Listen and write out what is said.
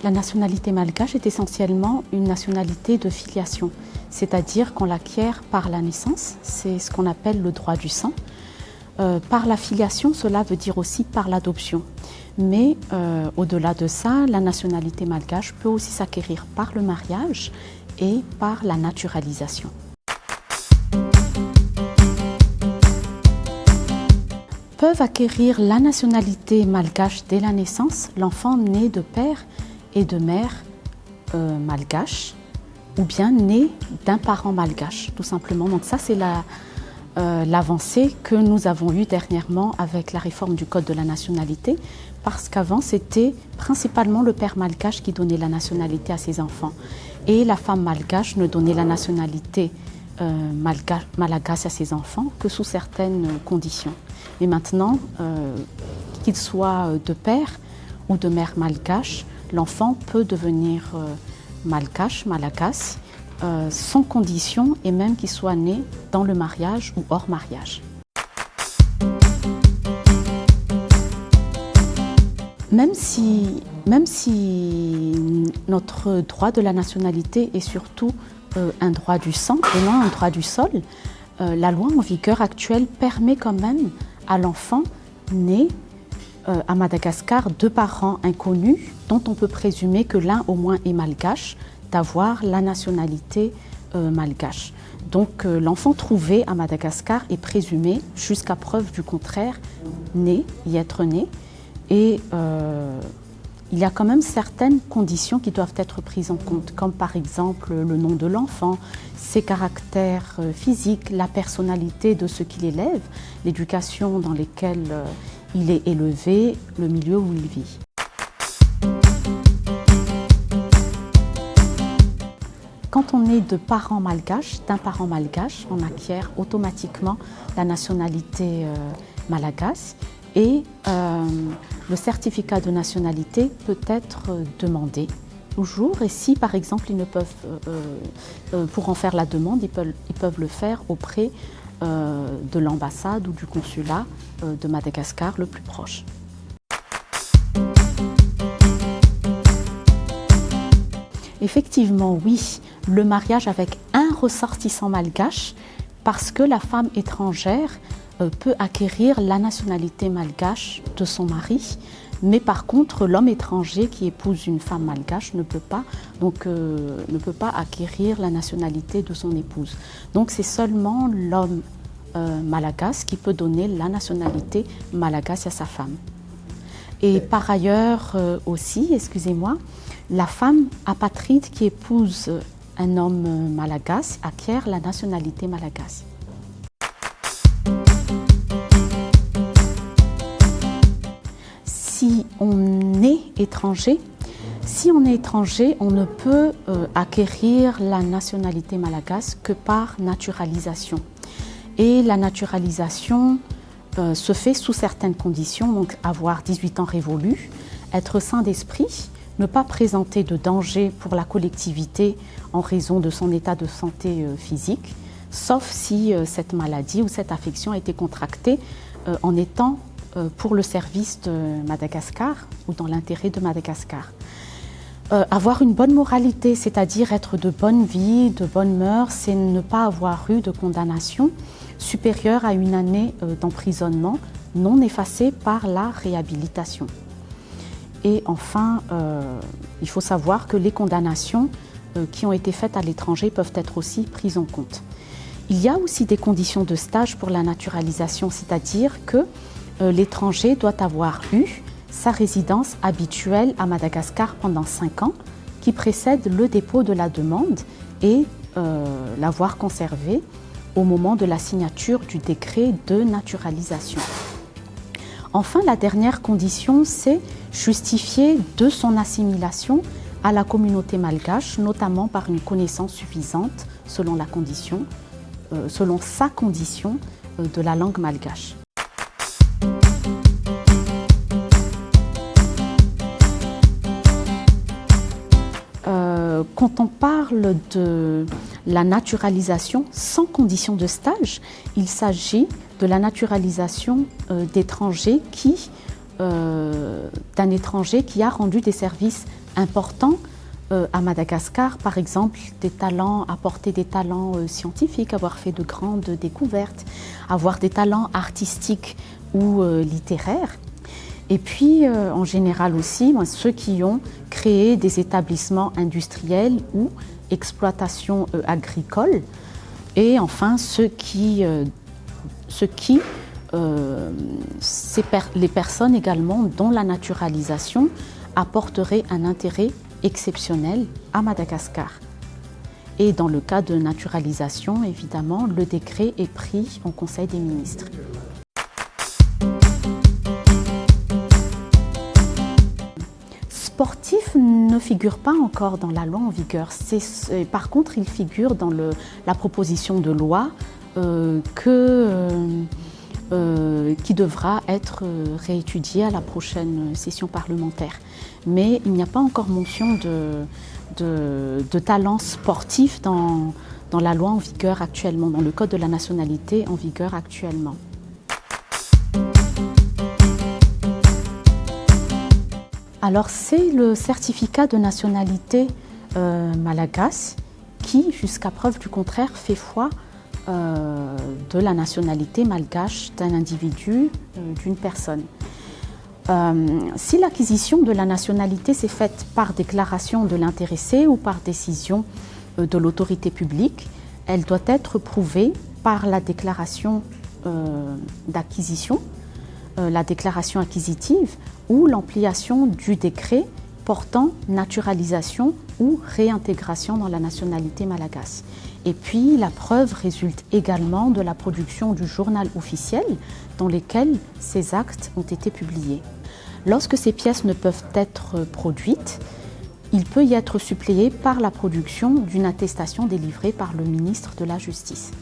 La nationalité malgache est essentiellement une nationalité de filiation, c'est-à-dire qu'on l'acquiert par la naissance, c'est ce qu'on appelle le droit du sang. Par la filiation, cela veut dire aussi par l'adoption. Mais au-delà de ça, la nationalité malgache peut aussi s'acquérir par le mariage et par la naturalisation. Peuvent acquérir la nationalité malgache dès la naissance l'enfant né de père et de mère malgache ou bien né d'un parent malgache, tout simplement. Donc ça, c'est l'avancée que nous avons eue dernièrement avec la réforme du Code de la nationalité, parce qu'avant, c'était principalement le père malgache qui donnait la nationalité à ses enfants. Et la femme malgache ne donnait la nationalité malagasy à ses enfants que sous certaines conditions. Mais maintenant, qu'il soit de père ou de mère malgache, l'enfant peut devenir malagasy, sans condition, et même qu'il soit né dans le mariage ou hors mariage. Même si notre droit de la nationalité est surtout un droit du sang et non un droit du sol, la loi en vigueur actuelle permet quand même à l'enfant né à Madagascar de parents inconnus, dont on peut présumer que l'un au moins est malgache, d'avoir la nationalité malgache. Donc l'enfant trouvé à Madagascar est présumé, jusqu'à preuve du contraire, y être né. Et il y a quand même certaines conditions qui doivent être prises en compte, comme par exemple le nom de l'enfant, ses caractères physiques, la personnalité de ceux qui l'élèvent, l'éducation dans laquelle il est élevé, le milieu où il vit. Quand on est de parents malgaches, d'un parent malgache, on acquiert automatiquement la nationalité malagasy et le certificat de nationalité peut être demandé toujours. Et si par exemple ils ne peuvent, pour en faire la demande, ils peuvent le faire auprès de l'ambassade ou du consulat de Madagascar le plus proche. Effectivement, oui, le mariage avec un ressortissant malgache, parce que la femme étrangère peut acquérir la nationalité malgache de son mari, mais par contre l'homme étranger qui épouse une femme malgache ne peut pas, ne peut pas acquérir la nationalité de son épouse. Donc c'est seulement l'homme malagasy qui peut donner la nationalité malagasy à sa femme. Et par ailleurs aussi, excusez-moi, la femme apatride qui épouse un homme malagasy acquiert la nationalité malagasy. Si on est étranger, on ne peut acquérir la nationalité malagasy que par naturalisation. Et la naturalisation se fait sous certaines conditions, donc avoir 18 ans révolus, être sain d'esprit, ne pas présenter de danger pour la collectivité en raison de son état de santé physique, sauf si cette maladie ou cette affection a été contractée en étant pour le service de Madagascar ou dans l'intérêt de Madagascar. Avoir une bonne moralité, c'est-à-dire être de bonne vie, de bonnes mœurs, c'est ne pas avoir eu de condamnation supérieure à 1 année d'emprisonnement non effacée par la réhabilitation. Et enfin, il faut savoir que les condamnations qui ont été faites à l'étranger peuvent être aussi prises en compte. Il y a aussi des conditions de stage pour la naturalisation, c'est-à-dire que l'étranger doit avoir eu sa résidence habituelle à Madagascar pendant 5 ans, qui précède le dépôt de la demande et l'avoir conservée au moment de la signature du décret de naturalisation. Enfin, la dernière condition, c'est justifier de son assimilation à la communauté malgache, notamment par une connaissance suffisante, selon sa condition, de la langue malgache. Quand on parle de la naturalisation sans condition de stage, il s'agit de la naturalisation d'un étranger qui a rendu des services importants à Madagascar, par exemple, apporter des talents scientifiques, avoir fait de grandes découvertes, avoir des talents artistiques ou littéraires. Et puis, en général aussi, ceux qui ont créé des établissements industriels ou exploitations agricoles. Et enfin, les personnes également dont la naturalisation apporterait un intérêt exceptionnel à Madagascar. Et dans le cas de naturalisation, évidemment, le décret est pris en Conseil des ministres. Sportif ne figure pas encore dans la loi en vigueur. Par contre, il figure dans la proposition de loi qui devra être réétudiée à la prochaine session parlementaire. Mais il n'y a pas encore mention de talent sportif dans la loi en vigueur actuellement, dans le Code de la nationalité en vigueur actuellement. Alors c'est le certificat de nationalité malgache qui, jusqu'à preuve du contraire, fait foi de la nationalité malgache d'un individu, d'une personne. Si l'acquisition de la nationalité s'est faite par déclaration de l'intéressé ou par décision de l'autorité publique, elle doit être prouvée par la déclaration d'acquisition, la déclaration acquisitive ou l'ampliation du décret portant naturalisation ou réintégration dans la nationalité malgache. Et puis la preuve résulte également de la production du journal officiel dans lequel ces actes ont été publiés. Lorsque ces pièces ne peuvent être produites, il peut y être suppléé par la production d'une attestation délivrée par le ministre de la Justice.